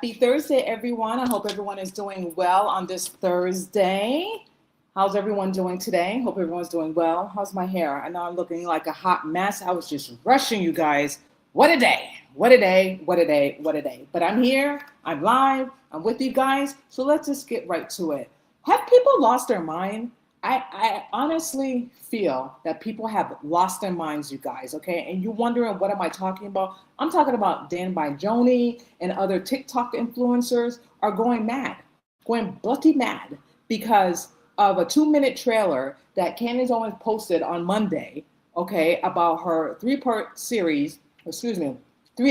Happy Thursday, everyone. I hope everyone is doing well on this Thursday. How's everyone doing today? Hope everyone's doing well. How's my hair? I know I'm looking like a hot mess. I was just rushing you guys. What a day. What a day. What a day. What a day. But I'm here. I'm live. I'm with you guys. So let's just get right to it. Have people lost their mind? I honestly feel that people have lost their minds, you guys, okay? And you're wondering, what am I talking about? I'm talking about Dan Bongino and other TikTok influencers are going mad, going bloody mad because of a 2-minute trailer that Candace Owens posted on Monday, okay, about her 3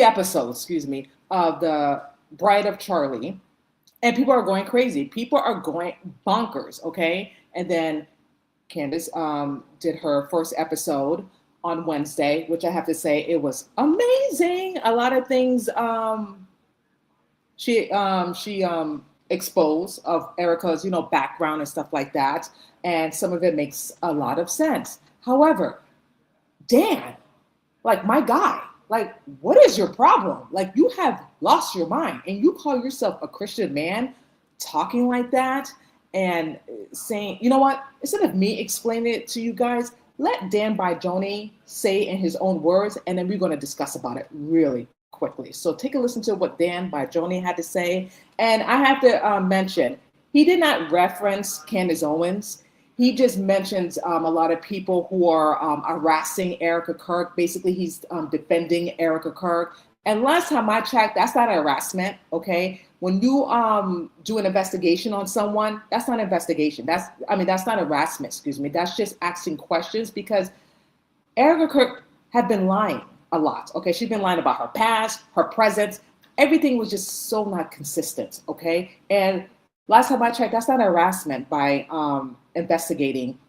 episodes, of the Bride of Charlie. And people are going crazy. People are going bonkers, okay? And then Candace did her first episode on Wednesday, which I have to say, it was amazing. A lot of things she exposed of Erica's, background and stuff like that. And some of it makes a lot of sense. However, Dan, like my guy, like, what is your problem? Like, you have lost your mind and you call yourself a Christian man talking like that and saying, you know what, instead of me explaining it to you guys, let Dan Bongino say in his own words, and then we're going to discuss about it really quickly. So take a listen to what Dan Bongino had to say. And I have to mention, he did not reference Candace Owens. He just mentions a lot of people who are harassing Erica Kirk. Basically, he's defending Erica Kirk. And last time I checked, that's not harassment, okay? When you do an investigation on someone, that's not investigation. That's not harassment, excuse me. That's just asking questions, because Erica Kirk had been lying a lot, okay? She's been lying about her past, her present. Everything was just so not consistent, okay? And last time I checked, that's not harassment by investigating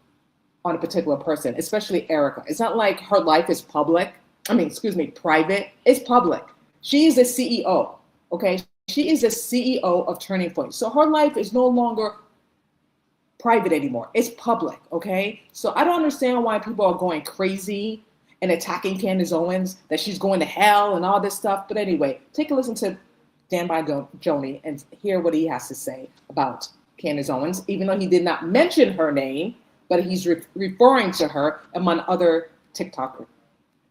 on a particular person, especially Erica. It's not like her life is private. It's public. She is the CEO, okay? She is the CEO of Turning Point. So her life is no longer private anymore. It's public, okay? So I don't understand why people are going crazy and attacking Candace Owens, that she's going to hell and all this stuff. But anyway, take a listen to Dan Bongino and hear what he has to say about Candace Owens, even though he did not mention her name, but he's referring to her among other TikTok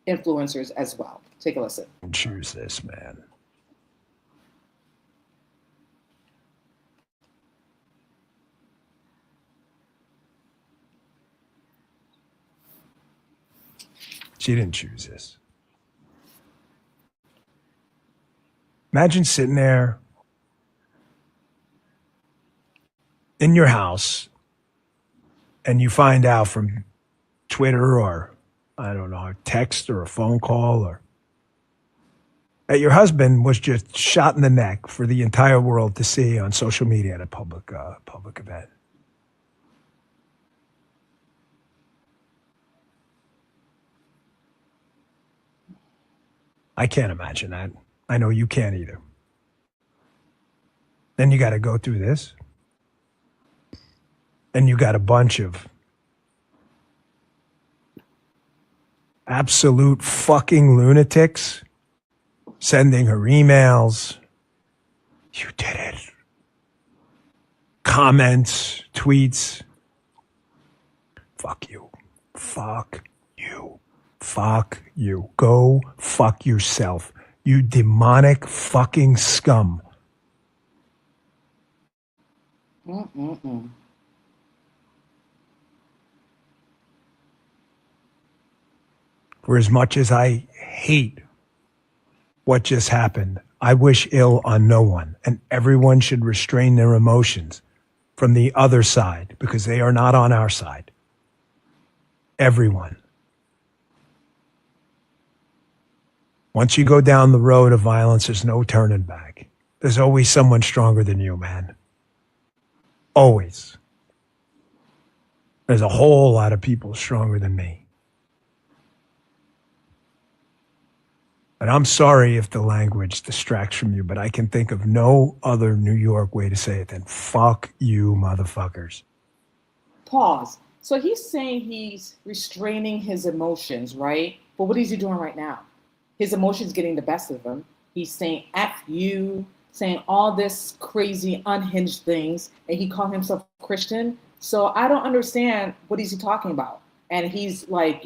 influencers as well. Take a listen. Choose this, man. She didn't choose this. Imagine sitting there in your house and you find out from Twitter or, I don't know, a text or a phone call, or that your husband was just shot in the neck for the entire world to see on social media at a public event. I can't imagine that. I know you can't either. Then you got to go through this. And you got a bunch of absolute fucking lunatics sending her emails. You did it. Comments, tweets. Fuck you. Fuck you. Fuck you. Go fuck yourself. You demonic fucking scum. For as much as I hate what just happened, I wish ill on no one, and everyone should restrain their emotions from the other side, because they are not on our side. Everyone. Once you go down the road of violence, there's no turning back. There's always someone stronger than you, man. Always. There's a whole lot of people stronger than me. And I'm sorry if the language distracts from you, but I can think of no other New York way to say it than fuck you, motherfuckers. Pause. So he's saying he's restraining his emotions, right? But what is he doing right now? His emotions getting the best of him. He's saying F you saying all this crazy, unhinged things, and he called himself Christian. So I don't understand what is he talking about. And he's like,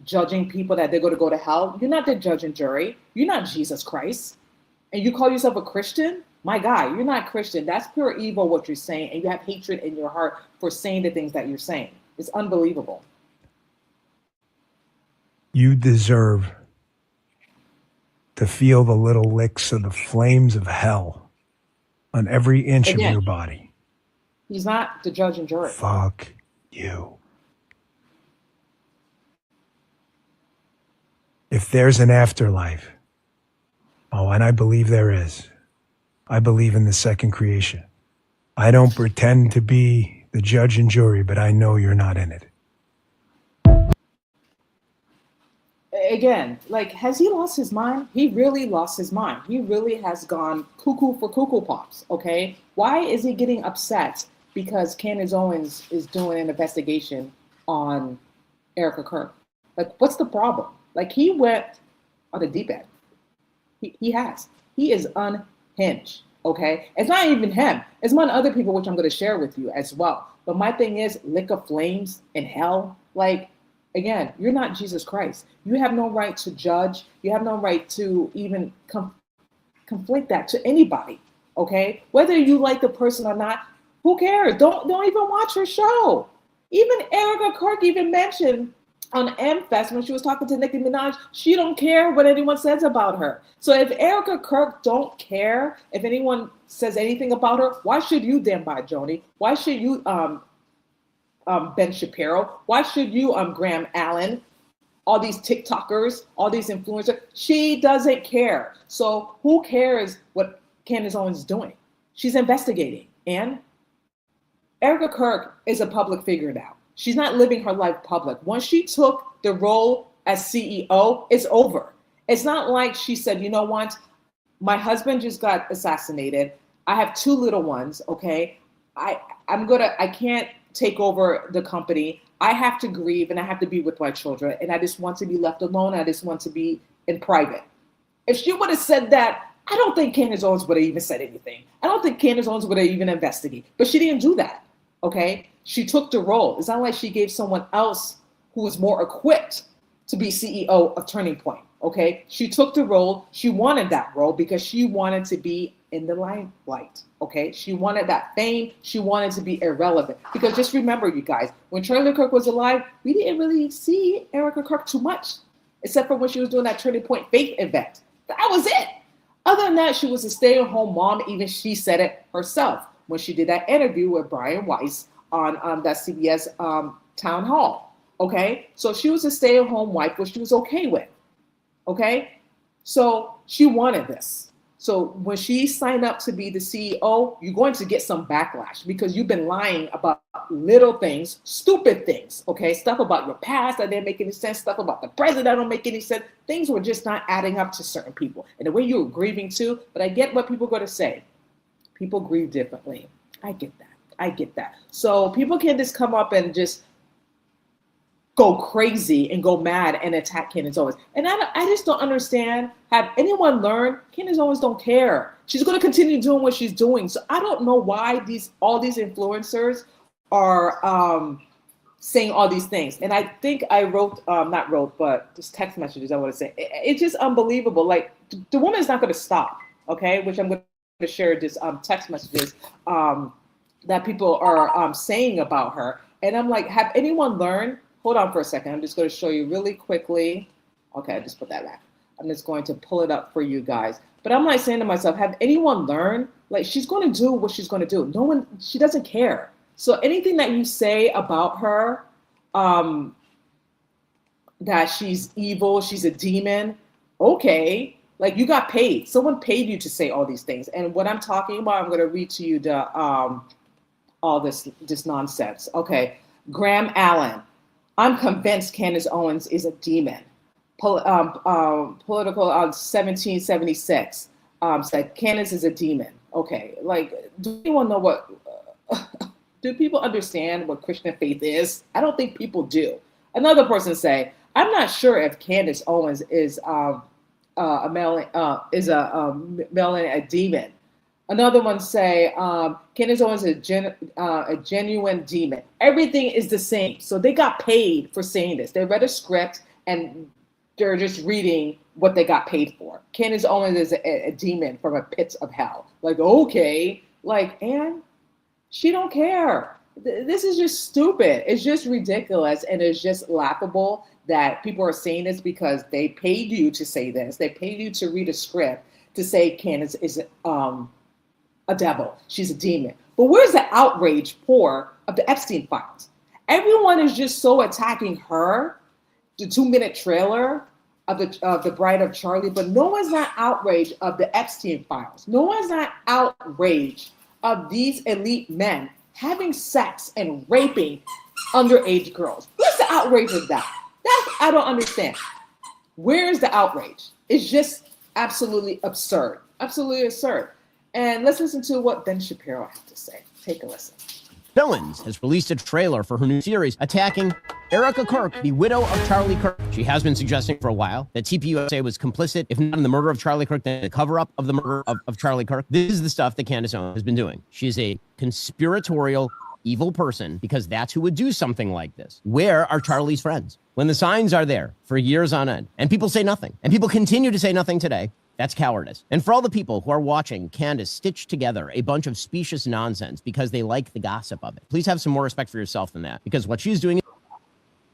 judging people that they're going to go to hell. You're not the judge and jury. You're not Jesus Christ. And you call yourself a Christian? My guy, you're not Christian. That's pure evil what you're saying. And you have hatred in your heart for saying the things that you're saying. It's unbelievable. You deserve to feel the little licks of the flames of hell on every inch of your body. He's not the judge and jury. Fuck you. If there's an afterlife, and I believe there is, I believe in the second creation. I don't pretend to be the judge and jury, but I know you're not in it. Again, has he lost his mind? He really lost his mind. He really has gone cuckoo for Cuckoo Pops, okay? Why is he getting upset because Candace Owens is doing an investigation on Erica Kirk? What's the problem? He went on the deep end. He has. He is unhinged, okay? It's not even him. It's one other people, which I'm going to share with you as well. But my thing is, lick of flames in hell, again, you're not Jesus Christ. You have no right to judge. You have no right to even conflict that to anybody, okay? Whether you like the person or not, who cares? Don't even watch her show. Even Erica Kirk even mentioned on M-Fest when she was talking to Nicki Minaj, she don't care what anyone says about her. So if Erica Kirk don't care if anyone says anything about her, why should you then buy Joni? Why should you Ben Shapiro? Why should you Graham Allen? All these TikTokers, all these influencers, she doesn't care. So who cares what Candace Owens is doing? She's investigating. And Erica Kirk is a public figure now. She's not living her life public. Once she took the role as CEO, it's over. It's not like she said, you know what? My husband just got assassinated. I have 2 little ones, okay? I can't take over the company. I have to grieve and I have to be with my children. And I just want to be left alone. I just want to be in private. If she would have said that, I don't think Candace Owens would have even said anything. I don't think Candace Owens would have even investigated. But she didn't do that, okay? She took the role. It's not like she gave someone else who was more equipped to be CEO of Turning Point, okay? She took the role. She wanted that role because she wanted to be in the limelight, okay? She wanted that fame. She wanted to be irrelevant. Because just remember, you guys, when Charlie Kirk was alive, we didn't really see Erica Kirk too much, except for when she was doing that Turning Point faith event. That was it. Other than that, she was a stay-at-home mom. Even she said it herself when she did that interview with Brian Weiss on that CBS town hall, okay? So she was a stay-at-home wife, which she was okay with, okay? So she wanted this. So when she signed up to be the CEO, you're going to get some backlash because you've been lying about little things, stupid things, okay? Stuff about your past that didn't make any sense, stuff about the president that don't make any sense. Things were just not adding up to certain people. And the way you were grieving too, but I get what people are going to say. People grieve differently. I get that. I get that. So people can just come up and just go crazy and go mad and attack Candace Owens. And I just don't understand. Have anyone learned? Candace Owens don't care. She's going to continue doing what she's doing. So I don't know why all these influencers are saying all these things. And I think I but just text messages I want to say. It's just unbelievable. The woman's not going to stop, okay? Which I'm going to share this text messages that people are saying about her. And I'm like, have anyone learned? Hold on for a second. I'm just going to show you really quickly. Okay, I just put that back. I'm just going to pull it up for you guys. But I'm like saying to myself, have anyone learned? She's going to do what she's going to do. No one, she doesn't care. So anything that you say about her, that she's evil, she's a demon, okay. You got paid. Someone paid you to say all these things. And what I'm talking about, I'm going to read to you all this nonsense. Okay, Graham Allen. I'm convinced Candace Owens is a demon. Political on 1776 said Candace is a demon. Okay, do anyone know what? Do people understand what Christian faith is? I don't think people do. Another person say, I'm not sure if Candace Owens is a demon. Another one say, Candace Owens is a genuine demon. Everything is the same. So they got paid for saying this. They read a script and they're just reading what they got paid for. Candace Owens is a demon from a pit of hell. Like, okay, like, and she don't care. This is just stupid. It's just ridiculous, and it's just laughable that people are saying this because they paid you to say this. They paid you to read a script to say Candace is a devil. She's a demon. But where's the outrage of the Epstein files? Everyone is just so attacking her, the 2-minute trailer of the Bride of Charlie, but no one's not outraged of the Epstein files. No one's not outraged of these elite men having sex and raping underage girls. Where's the outrage of that? I don't understand. Where is the outrage? It's just absolutely absurd. Absolutely absurd. And let's listen to what Ben Shapiro had to say. Take a listen. Owens has released a trailer for her new series attacking Erica Kirk, the widow of Charlie Kirk. She has been suggesting for a while that TPUSA was complicit, if not in the murder of Charlie Kirk, then the cover-up of the murder of Charlie Kirk. This is the stuff that Candace Owens has been doing. She is a conspiratorial, evil person because that's who would do something like this. Where are Charlie's friends? When the signs are there for years on end, and people say nothing, and people continue to say nothing today, that's cowardice. And for all the people who are watching Candace stitch together a bunch of specious nonsense because they like the gossip of it, please have some more respect for yourself than that, because what she's doing...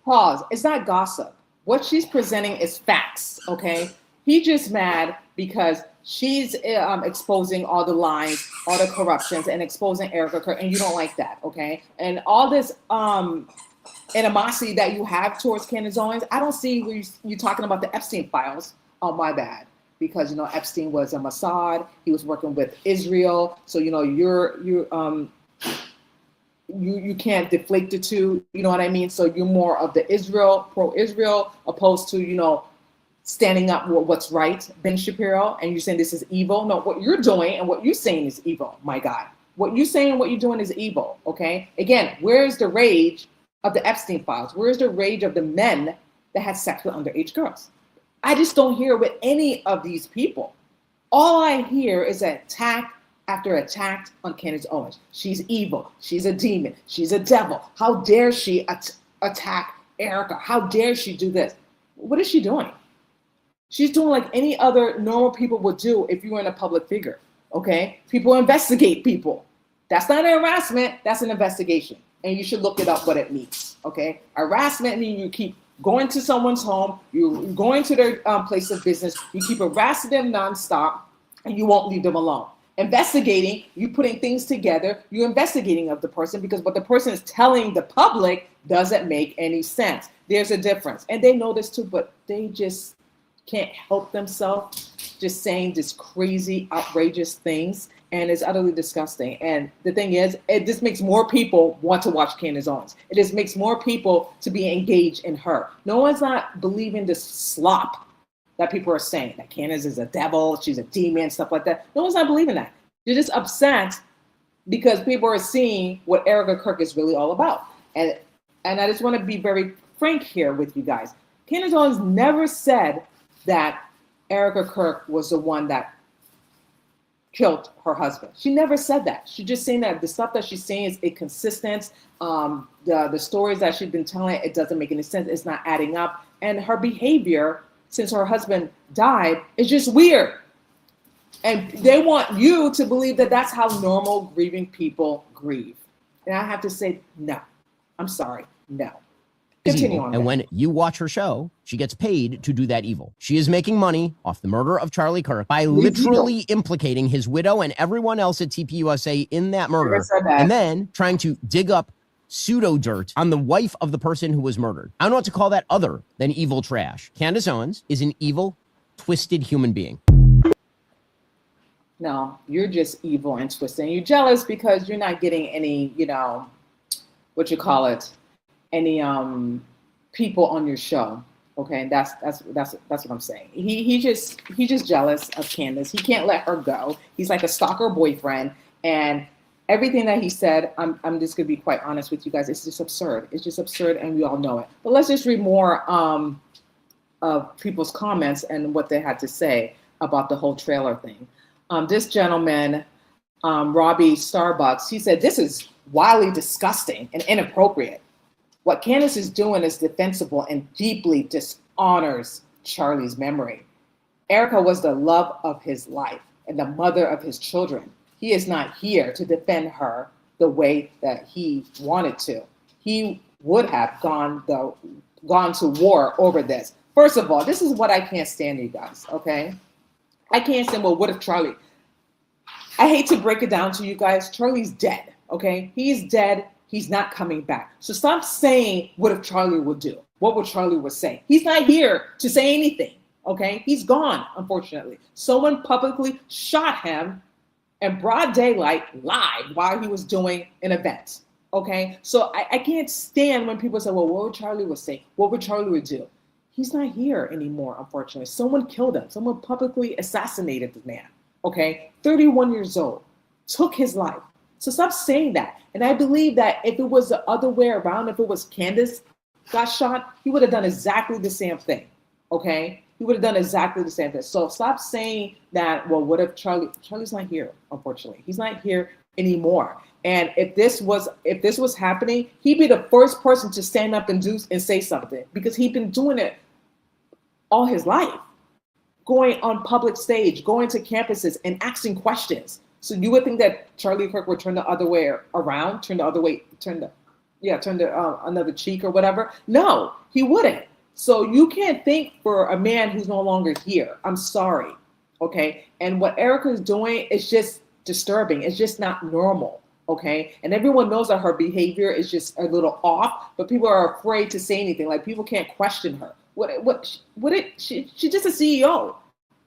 Pause. It's not gossip. What she's presenting is facts, okay? He's just mad because she's exposing all the lies, all the corruptions, and exposing Erica Kirk, and you don't like that, okay? And all this animosity that you have towards Candace Owens, I don't see where you talking about the Epstein files. Oh, my bad. Because, Epstein was a Mossad. He was working with Israel. So, you can't deflate the two. You know what I mean? So you're more of the pro-Israel, opposed to, standing up for what's right, Ben Shapiro, and you're saying this is evil. No, what you're doing and what you're saying is evil, my God. What you're saying and what you're doing is evil, okay? Again, where's the rage of the Epstein files? Where's the rage of the men that had sex with underage girls? I just don't hear with any of these people. All I hear is attack after attack on Candace Owens. She's evil. She's a demon. She's a devil. How dare she attack Erica? How dare she do this? What is she doing? She's doing like any other normal people would do if you were in a public figure, okay? People investigate people. That's not an harassment. That's an investigation. And you should look it up what it means, okay? Harassment means you keep going to someone's home, you're going to their place of business, you keep harassing them nonstop, and you won't leave them alone. Investigating, you putting things together, you're investigating of the person because what the person is telling the public doesn't make any sense. There's a difference. And they know this too, but they just can't help themselves just saying this crazy, outrageous things. And it's utterly disgusting. And the thing is, it just makes more people want to watch Candace Owens. It just makes more people to be engaged in her. No one's not believing this slop that people are saying, that Candace is a devil, she's a demon, stuff like that. No one's not believing that. They're just upset because people are seeing what Erica Kirk is really all about. And I just want to be very frank here with you guys. Candace Owens never said that Erica Kirk was the one that killed her husband. She never said that. She's just saying that the stuff that she's saying is inconsistent. The stories that she's been telling, it doesn't make any sense. It's not adding up. And her behavior since her husband died is just weird. And they want you to believe that that's how normal grieving people grieve. And I have to say, no. I'm sorry, no. Continue on. And when you watch her show, she gets paid to do that evil. She is making money off the murder of Charlie Kirk by literally implicating his widow and everyone else at TPUSA in that murder, and then trying to dig up pseudo dirt on the wife of the person who was murdered. I don't know what to call that other than evil trash. Candace Owens is an evil, twisted human being. No, you're just evil and twisted. And you're jealous because you're not getting any, any people on your show. Okay, that's what I'm saying. He's just jealous of Candace. He can't let her go. He's like a stalker boyfriend, and everything that he said, I'm just gonna be quite honest with you guys. It's just absurd. It's just absurd, and we all know it. But let's just read more of people's comments and what they had to say about the whole trailer thing. This gentleman Robbie Starbucks, he said, this is wildly disgusting and inappropriate. What Candace is doing is defensible and deeply dishonors Charlie's memory. Erica was the love of his life and the mother of his children. He is not here to defend her the way that he wanted to. He would have gone to war over this. First of all, this is what I can't stand, you guys, okay? I can't stand, well, what if Charlie? I hate to break it down to you guys. Charlie's dead, okay? He's dead. He's not coming back. So stop saying, what if Charlie would do? What would Charlie would say? He's not here to say anything, okay? He's gone, unfortunately. Someone publicly shot him in broad daylight live while he was doing an event, okay? So I can't stand when people say, well, what would Charlie would say? What would Charlie would do? He's not here anymore, unfortunately. Someone killed him. Someone publicly assassinated the man, okay? 31 years old, took his life. So stop saying that. And I believe that if it was the other way around, if it was Candace got shot, he would have done exactly the same thing, okay? He would have done exactly the same thing. So stop saying that, well, what if Charlie's not here, unfortunately. He's not here anymore. And if this was happening, he'd be the first person to stand up and say something, because he'd been doing it all his life, going on public stage, going to campuses and asking questions. So you would think that Charlie Kirk would turn the other way around, turn the another cheek or whatever. No, he wouldn't. So you can't think for a man who's no longer here. I'm sorry, okay? And what Erica is doing is just disturbing. It's just not normal, okay? And everyone knows that her behavior is just a little off, but people are afraid to say anything. Like, people can't question her. She's just a CEO.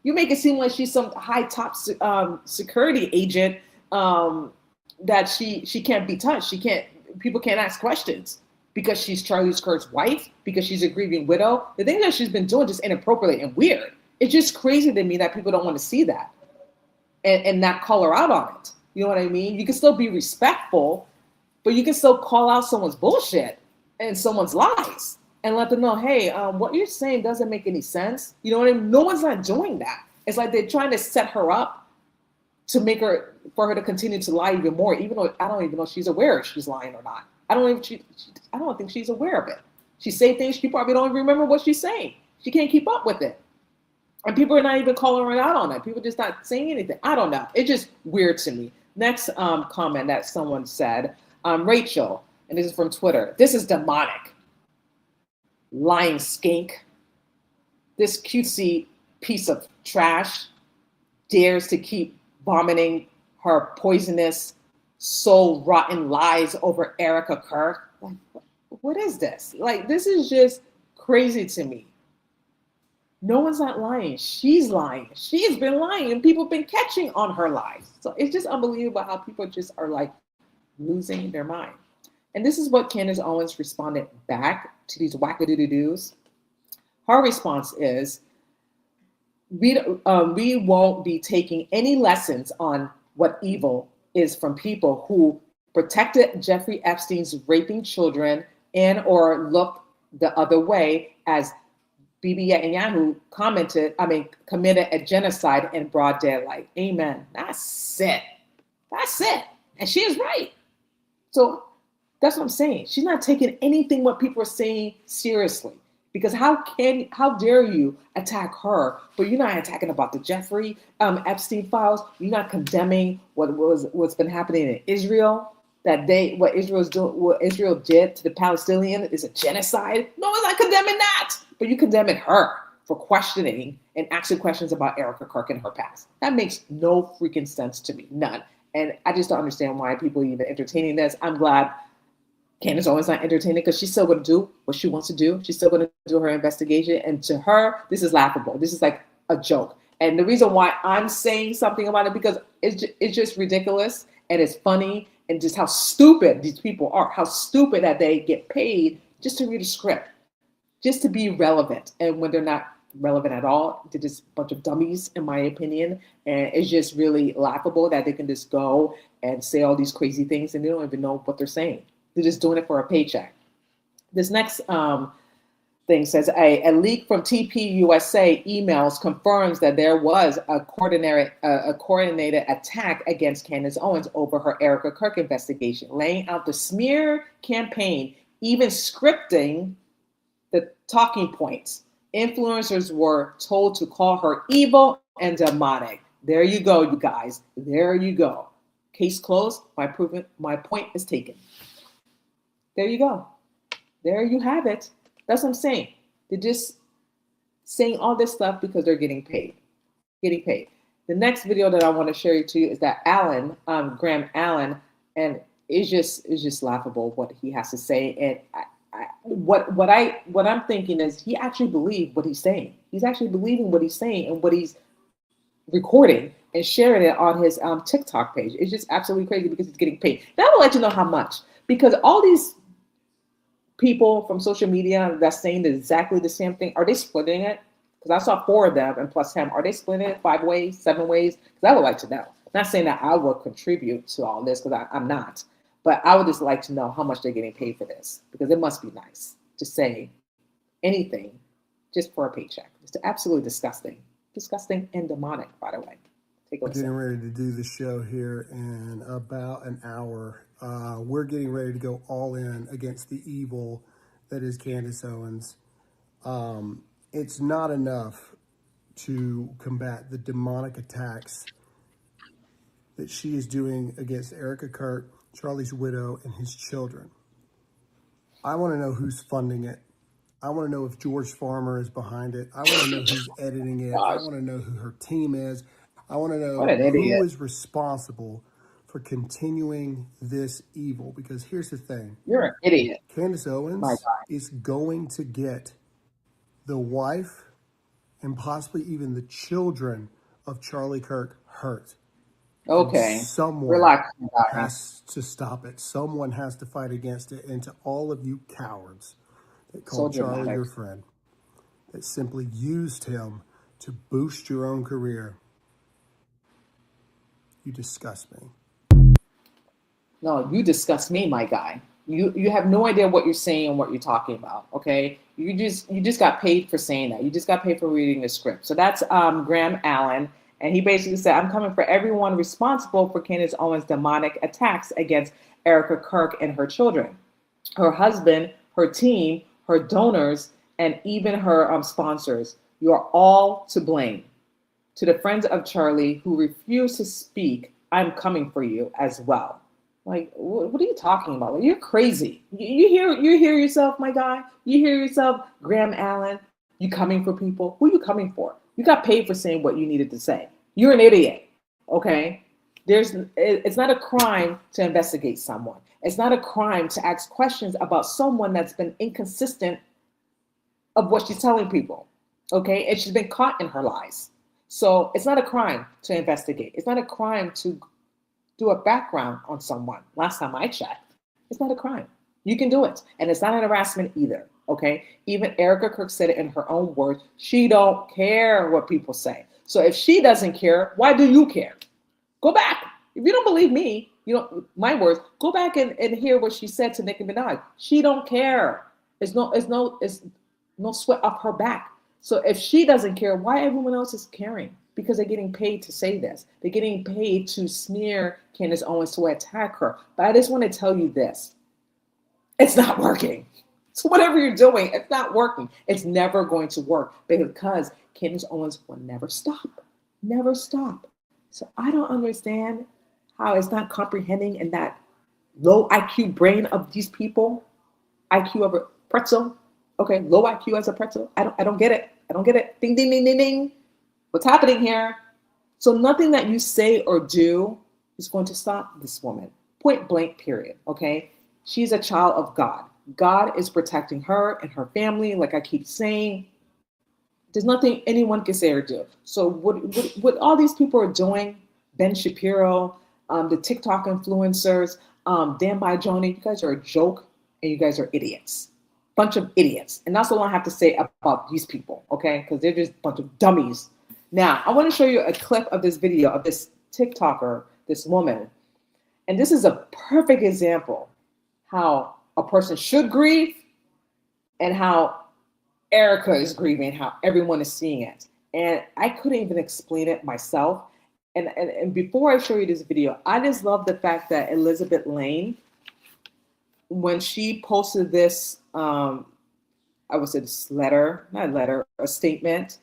You make it seem like she's some high top security agent that she can't be touched. People can't ask questions because she's Charlie Kirk's wife, because she's a grieving widow. The thing that she's been doing is just inappropriate and weird. It's just crazy to me that people don't want to see that and not call her out on it. You know what I mean? You can still be respectful, but you can still call out someone's bullshit and someone's lies and let them know, hey, what you're saying doesn't make any sense. You know what I mean? No one's not doing that. It's like they're trying to set her up for her to continue to lie even more, even though I don't even know if she's aware if she's lying or not. I don't think she's aware of it. She say things, she probably don't even remember what she's saying. She can't keep up with it. And people are not even calling her out on it. People just not saying anything. I don't know. It's just weird to me. Next comment that someone said, Rachel, and this is from Twitter, this is demonic. Lying skink. This cutesy piece of trash dares to keep vomiting her poisonous, soul-rotten lies over Erica Kirk. Like, what is this? Like, this is just crazy to me. No one's not lying. She's lying. She's been lying, and people have been catching on her lies. So it's just unbelievable how people just are like losing their mind. And this is what Candace Owens responded back to these wackadoodoo-doos. Her response is, we won't be taking any lessons on what evil is from people who protected Jeffrey Epstein's raping children and or looked the other way, as Bibi Netanyahu committed a genocide in broad daylight. Amen. That's it. That's it. And she is right. So that's what I'm saying. She's not taking anything what people are saying seriously. Because how dare you attack her, but you're not attacking about the Jeffrey Epstein files. You're not condemning what's been happening in Israel. What Israel did to the Palestinians is a genocide. No one's not condemning that, but you condemning her for questioning and asking questions about Erica Kirk and her past. That makes no freaking sense to me, none. And I just don't understand why people are even entertaining this. I'm glad Candace Owens not entertaining, because she's still going to do what she wants to do. She's still going to do her investigation. And to her, this is laughable. This is like a joke. And the reason why I'm saying something about it, because it's just ridiculous and it's funny, and just how stupid these people are, how stupid that they get paid just to read a script, just to be relevant. And when they're not relevant at all, they're just a bunch of dummies, in my opinion. And it's just really laughable that they can just go and say all these crazy things and they don't even know what they're saying. They're just doing it for a paycheck. This next, the thing says a leak from TPUSA emails confirms that there was a coordinated attack against Candace Owens over her Erica Kirk investigation, laying out the smear campaign, even scripting the talking points. Influencers were told to call her evil and demonic. There you go, you guys. There you go. Case closed. My point is taken. There you go. There you have it. That's what I'm saying. They're just saying all this stuff because they're getting paid. Getting paid. The next video that I want to share to you is that Graham Allen, and it's just laughable what he has to say. And what I'm thinking is he actually believed what he's saying. He's actually believing what he's saying and what he's recording and sharing it on his TikTok page. It's just absolutely crazy because he's getting paid. That will let you know how much, because all these people from social media that's saying exactly the same thing, are they splitting it? Because I saw 4 of them and plus him. Are they splitting it 5 ways, 7 ways? Because I would like to know. Not saying that I will contribute to all this, because I'm not. But I would just like to know how much they're getting paid for this, because it must be nice to say anything just for a paycheck. It's absolutely disgusting. Disgusting and demonic, by the way. Take a listen. Getting ready to do the show here in about an hour. We're getting ready to go all in against the evil that is Candace Owens. It's not enough to combat the demonic attacks that she is doing against Erica Kirk, Charlie's widow, and his children. I want to know who's funding it. I want to know if George Farmer is behind it. I want to know who's editing it. I want to know who her team is. I want to know who is responsible for continuing this evil. Because here's the thing. You're an idiot. Candace Owens is going to get the wife and possibly even the children of Charlie Kirk hurt. Okay. And someone Relax. has to stop it. Someone has to fight against it. And to all of you cowards that called Charlie your friend, that simply used him to boost your own career, you disgust me. No, you disgust me, my guy. You have no idea what you're saying and what you're talking about. Okay, you just got paid for saying that. You just got paid for reading the script. So that's Graham Allen, and he basically said, "I'm coming for everyone responsible for Candace Owens' demonic attacks against Erica Kirk and her children, her husband, her team, her donors, and even her sponsors. You are all to blame. To the friends of Charlie who refuse to speak, I'm coming for you as well." Like, what are you talking about? Like, you're crazy. You hear yourself, my guy? You hear yourself, Graham Allen? You coming for people? Who are you coming for? You got paid for saying what you needed to say. You're an idiot, okay? It's not a crime to investigate someone. It's not a crime to ask questions about someone that's been inconsistent of what she's telling people, okay? And she's been caught in her lies. So it's not a crime to investigate. It's not a crime to do a background on someone. Last time I checked, it's not a crime. You can do it. And it's not an harassment either, okay? Even Erica Kirk said it in her own words. She don't care what people say. So if she doesn't care, why do you care? Go back. If you don't believe me, my words, go back and hear what she said to Nicki Minaj. She don't care. It's no sweat off her back. So if she doesn't care, why everyone else is caring? Because they're getting paid to say this. They're getting paid to smear Candace Owens, to attack her. But I just want to tell you this. It's not working. So whatever you're doing, it's not working. It's never going to work because Candace Owens will never stop. Never stop. So I don't understand how it's not comprehending in that low IQ brain of these people. IQ of a pretzel. Okay, low IQ as a pretzel. I don't get it. I don't get it. Ding, ding, ding, ding, ding. What's happening here? So nothing that you say or do is going to stop this woman. Point blank, period. Okay? She's a child of God. God is protecting her and her family, like I keep saying. There's nothing anyone can say or do. So what all these people are doing, Ben Shapiro, the TikTok influencers, Dan Bongino, you guys are a joke and you guys are idiots. Bunch of idiots. And that's all I have to say about these people, okay? Because they're just a bunch of dummies. Now, I want to show you a clip of this video of this TikToker, this woman. And this is a perfect example how a person should grieve and how Erica is grieving, how everyone is seeing it. And I couldn't even explain it myself. And before I show you this video, I just love the fact that Elizabeth Lane, when she posted this, I would say this letter, not a letter, a statement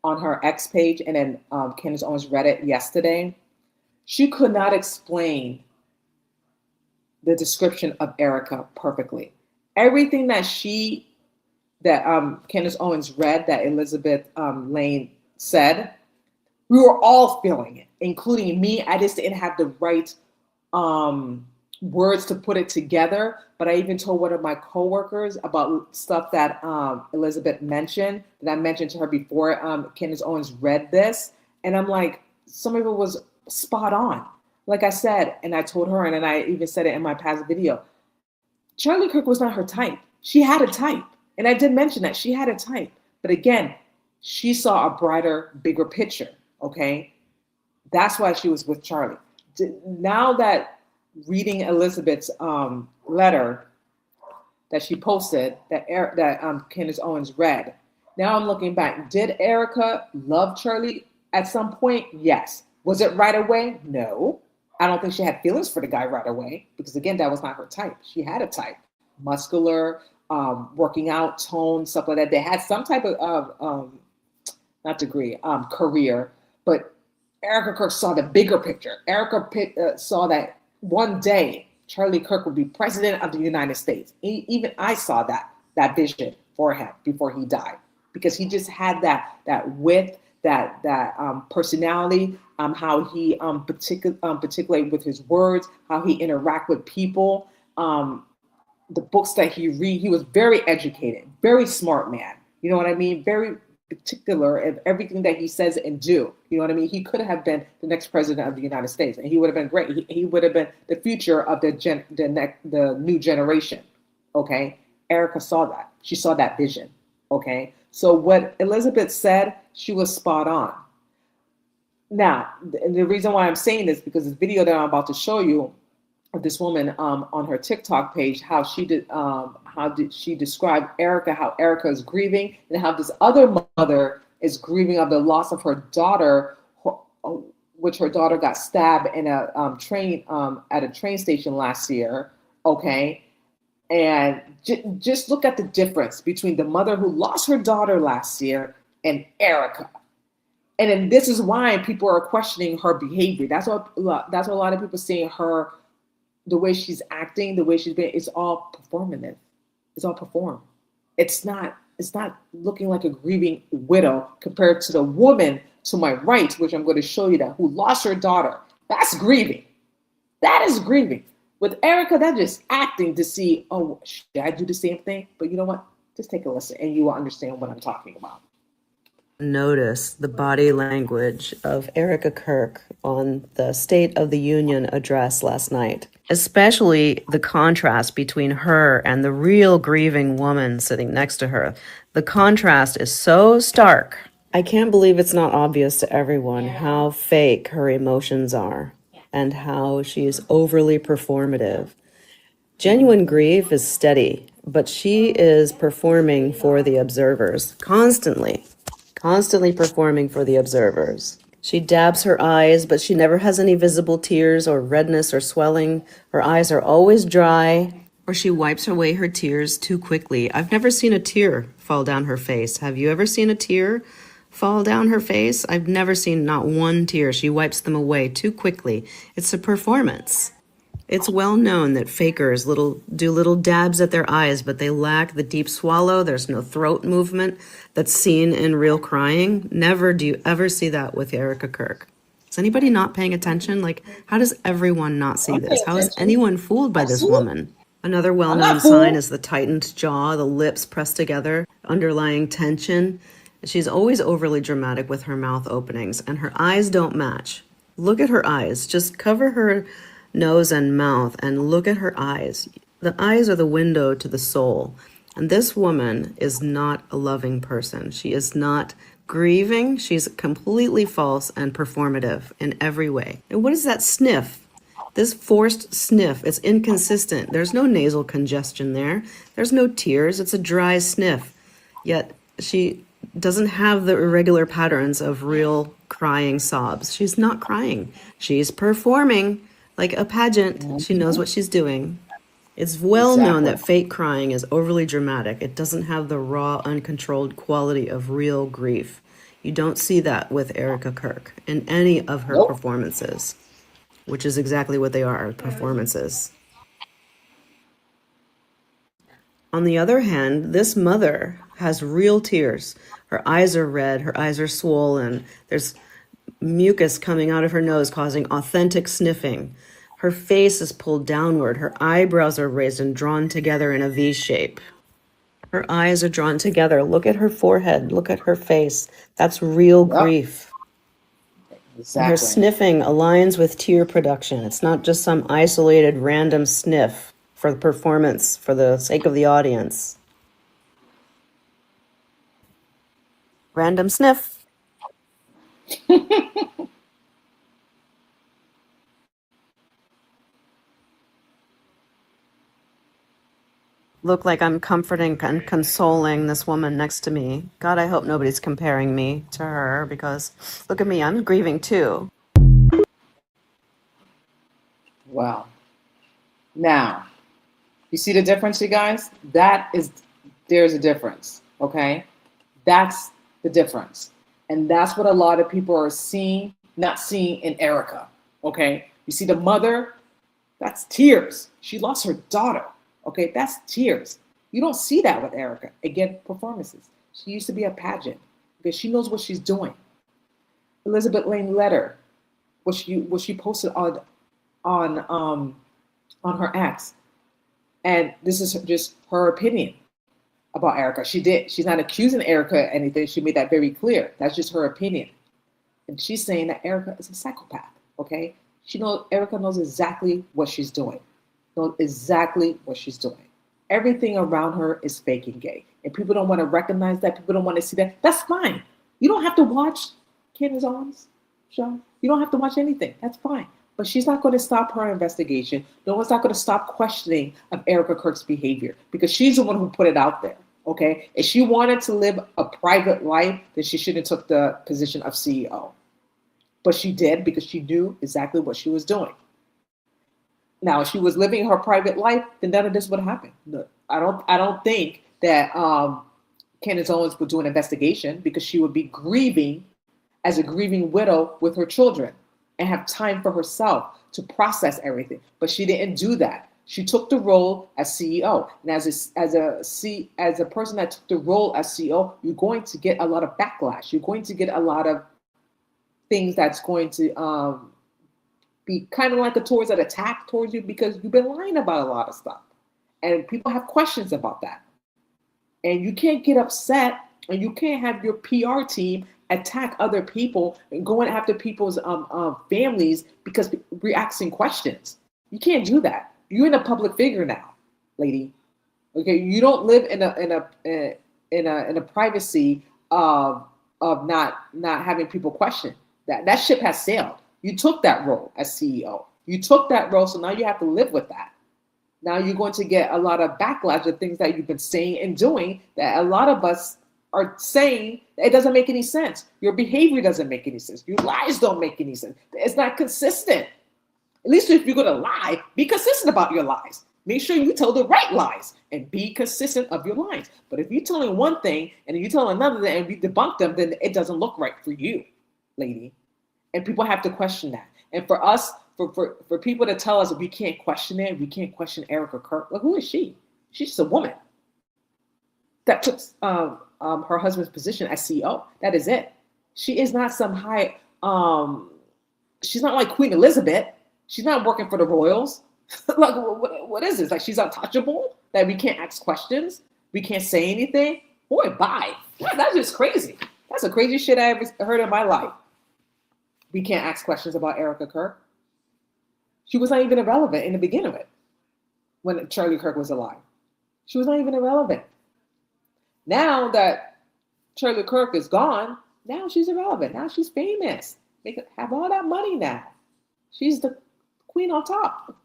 on her X page, and then Candace Owens read it yesterday, she could not explain the description of Erica perfectly. Everything that Candace Owens read, that Elizabeth Lane said, we were all feeling it, including me. I just didn't have the right words to put it together. But I even told one of my coworkers about stuff that Elizabeth mentioned, that I mentioned to her before Candace Owens read this. And I'm like, some of it was spot on. Like I said, and I told her, and then I even said it in my past video, Charlie Kirk was not her type. She had a type. And I did mention that she had a type. But again, she saw a brighter, bigger picture. Okay, that's why she was with Charlie. Now that reading Elizabeth's letter that she posted, that Candace Owens read, now I'm looking back. Did Erica love Charlie at some point? Yes. Was it right away? No. I don't think she had feelings for the guy right away, because again, that was not her type. She had a type, muscular, working out, tone, stuff like that. They had some type of career. But Erica Kirk saw the bigger picture. Erica saw that one day Charlie Kirk would be president of the United States. Even I saw that vision for him before he died, because he just had that wit, that personality, how he particularly with his words, how he interact with people, the books that he read. He was very educated, very smart man. You know what I mean? Very particular of everything that he says and do. You know what I mean? He could have been the next president of the United States, and he would have been great. He would have been the future of the new generation. Okay, Erica saw that. She saw that vision. Okay, so what Elizabeth said, she was spot on. Now, the reason why I'm saying this, because this video that I'm about to show you of this woman on her TikTok page, how did she describe Erica, how Erica is grieving, and how this other mother is grieving of the loss of her daughter, which her daughter got stabbed in a train at a train station last year. Okay, and just look at the difference between the mother who lost her daughter last year and Erica. And then this is why people are questioning her behavior. That's what a lot of people saying her, the way she's acting, the way she's been, it's all performative. It's all performed. It's not looking like a grieving widow compared to the woman to my right, which I'm going to show you, that who lost her daughter. That's grieving. That is grieving. With Erica, that's just acting to see, oh, should I do the same thing? But you know what? Just take a listen and you will understand what I'm talking about. Notice the body language of Erica Kirk on the State of the Union address last night, especially the contrast between her and the real grieving woman sitting next to her. The contrast is so stark. I can't believe it's not obvious to everyone how fake her emotions are and how she is overly performative. Genuine grief is steady, but she is performing for the observers, constantly performing for the observers. She dabs her eyes, but she never has any visible tears or redness or swelling. Her eyes are always dry, or she wipes away her tears too quickly. I've never seen a tear fall down her face. Have you ever seen a tear fall down her face? I've never seen not one tear. She wipes them away too quickly. It's a performance. It's well known that fakers do little dabs at their eyes, but they lack the deep swallow. There's no throat movement that's seen in real crying. Never do you ever see that with Erica Kirk. Is anybody not paying attention? Like, how does everyone not see this? How is anyone fooled by this woman? Another well-known sign is the tightened jaw, the lips pressed together, underlying tension. She's always overly dramatic with her mouth openings, and her eyes don't match. Look at her eyes. Just cover her nose and mouth and look at her eyes. The eyes are the window to the soul. And this woman is not a loving person. She is not grieving. She's completely false and performative in every way. And what is that sniff? This forced sniff, it's inconsistent. There's no nasal congestion there. There's no tears. It's a dry sniff. Yet she doesn't have the irregular patterns of real crying sobs. She's not crying. She's performing like a pageant. She knows what she's doing. It's well known Exactly. that fake crying is overly dramatic. It doesn't have the raw, uncontrolled quality of real grief. You don't see that with Erica Kirk in any of her Nope. performances, which is exactly what they are, performances. On the other hand, this mother has real tears. Her eyes are red, her eyes are swollen. There's mucus coming out of her nose, causing authentic sniffing. Her face is pulled downward. Her eyebrows are raised and drawn together in a V shape. Her eyes are drawn together. Look at her forehead. Look at her face. That's real Yep. grief. Her Exactly. sniffing aligns with tear production. It's not just some isolated random sniff for the performance, for the sake of the audience. Random sniff. Look like I'm comforting and consoling this woman next to me. God, I hope nobody's comparing me to her, because look at me, I'm grieving too. Wow. Now, you see the difference, you guys? There's a difference, okay? That's the difference. And that's what a lot of people are seeing, not seeing in Erica, okay? You see the mother, that's tears. She lost her daughter, okay? That's tears. You don't see that with Erica. Again, performances. She used to be a pageant because she knows what she's doing. Elizabeth Lane letter, what she posted on her ex. And this is just her opinion about Erica. She's not accusing Erica of anything. She made that very clear. That's just her opinion. And she's saying that Erica is a psychopath, okay? Erica knows exactly what she's doing. Knows exactly what she's doing. Everything around her is fake and gay. And people don't want to recognize that. People don't want to see that. That's fine. You don't have to watch Candace Owens show. You don't have to watch anything. That's fine. But she's not going to stop her investigation. No one's not going to stop questioning of Erica Kirk's behavior because she's the one who put it out there. Okay? If she wanted to live a private life, then she shouldn't have took the position of CEO. But she did because she knew exactly what she was doing. Now, if she was living her private life, then none of this would happen. No, I don't think that Candace Owens would do an investigation because she would be grieving as a grieving widow with her children and have time for herself to process everything. But she didn't do that. She took the role as CEO. And as a person that took the role as CEO, you're going to get a lot of backlash. You're going to get a lot of things that's going to be kind of like a towards an attack towards you because you've been lying about a lot of stuff. And people have questions about that. And you can't get upset and you can't have your PR team attack other people and going after people's families because we're asking questions. You can't do that. You're in a public figure now, lady. Okay, you don't live in a privacy of not having people question. That ship has sailed. You took that role as CEO. You took that role, so now you have to live with that. Now you're going to get a lot of backlash of things that you've been saying and doing that a lot of us are saying it doesn't make any sense. Your behavior doesn't make any sense. Your lies don't make any sense. It's not consistent. At least if you're going to lie, be consistent about your lies. Make sure you tell the right lies and be consistent of your lies. But if you're telling one thing and you tell another thing and we debunk them, then it doesn't look right for you, lady. And people have to question that. And for us, for people to tell us we can't question it, we can't question Erica Kirk. Well, who is she? She's just a woman that took her husband's position as CEO. That is it. She is not some high. She's not like Queen Elizabeth. She's not working for the royals. Like, what is this? Like, she's untouchable? That we can't ask questions? We can't say anything? Boy, bye. That's just crazy. That's the craziest shit I ever heard in my life. We can't ask questions about Erica Kirk. She was not even irrelevant in the beginning of it when Charlie Kirk was alive. She was not even irrelevant. Now that Charlie Kirk is gone, now she's irrelevant. Now she's famous. They could have all that money now. She's the queen on top.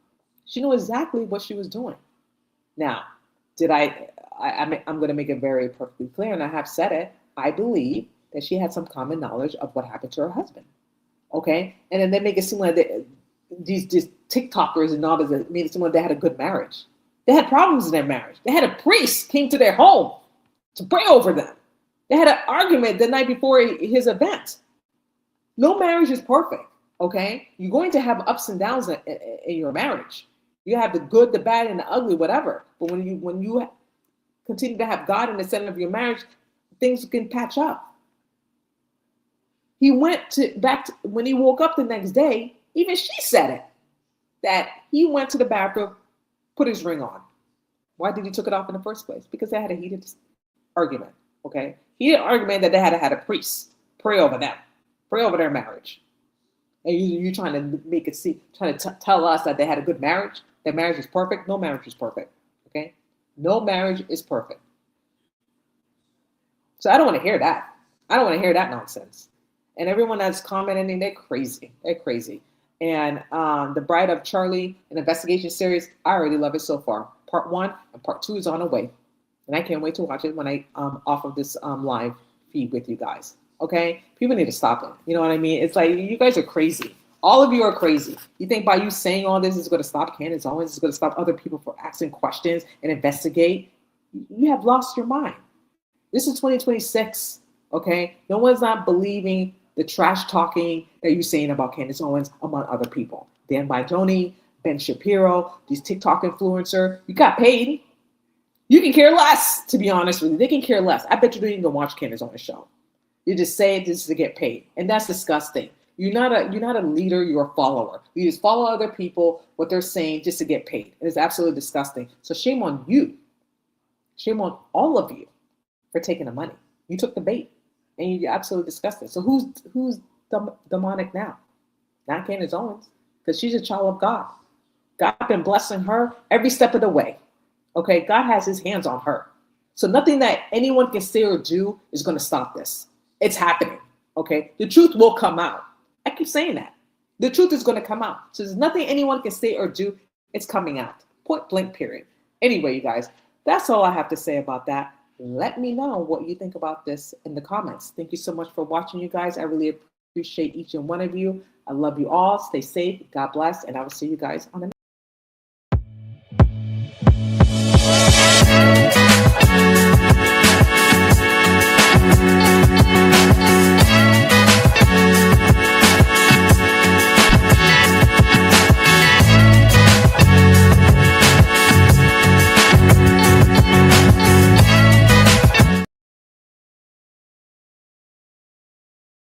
She knew exactly what she was doing. Now, did I I'm going to make it very perfectly clear, and I have said it. I believe that she had some common knowledge of what happened to her husband. Okay, and then they make it seem like these TikTokers and all this made it seem like they had a good marriage. They had problems in their marriage. They had a priest came to their home to pray over them. They had an argument the night before his event. No marriage is perfect. Okay, you're going to have ups and downs in your marriage. You have the good, the bad, and the ugly, whatever. But when you continue to have God in the center of your marriage, things can patch up. He went when he woke up the next day, even she said it, that he went to the bathroom, put his ring on. Why did he took it off in the first place? Because they had a heated argument, okay? Heated argument that they had a priest pray over them, pray over their marriage. And you trying to make it see, trying to tell us that they had a good marriage, that marriage is perfect. No marriage is perfect, okay? No marriage is perfect. So I don't want to hear that. I don't want to hear that nonsense. And everyone that's commenting, they're crazy. They're crazy. And The Bride of Charlie, an investigation series, I already love it so far. Part 1 and Part 2 is on the way. And I can't wait to watch it when I off of this live feed with you guys. Okay? People need to stop it. You know what I mean? It's like, you guys are crazy. All of you are crazy. You think by you saying all this is going to stop Candace Owens, is going to stop other people from asking questions and investigate? You have lost your mind. This is 2026. Okay? No one's not believing the trash talking that you're saying about Candace Owens among other people. Dan Bongino, Ben Shapiro, these TikTok influencer, you got paid. You can care less, to be honest with you. They can care less. I bet you don't even watch Candace Owens' show. You just say it just to get paid. And that's disgusting. You're not a leader, you're a follower. You just follow other people, what they're saying, just to get paid. It is absolutely disgusting. So shame on you. Shame on all of you for taking the money. You took the bait. And you're absolutely disgusting. So who's demonic now? Not Candace Owens, because she's a child of God. God been blessing her every step of the way. Okay, God has his hands on her. So nothing that anyone can say or do is going to stop this. It's happening. Okay, the truth will come out. I keep saying that. The truth is going to come out. So there's nothing anyone can say or do. It's coming out. Point blank, period. Anyway, you guys, that's all I have to say about that. Let me know what you think about this in the comments. Thank you so much for watching, you guys. I really appreciate each and one of you. I love you all. Stay safe. God bless. And I will see you guys on the next.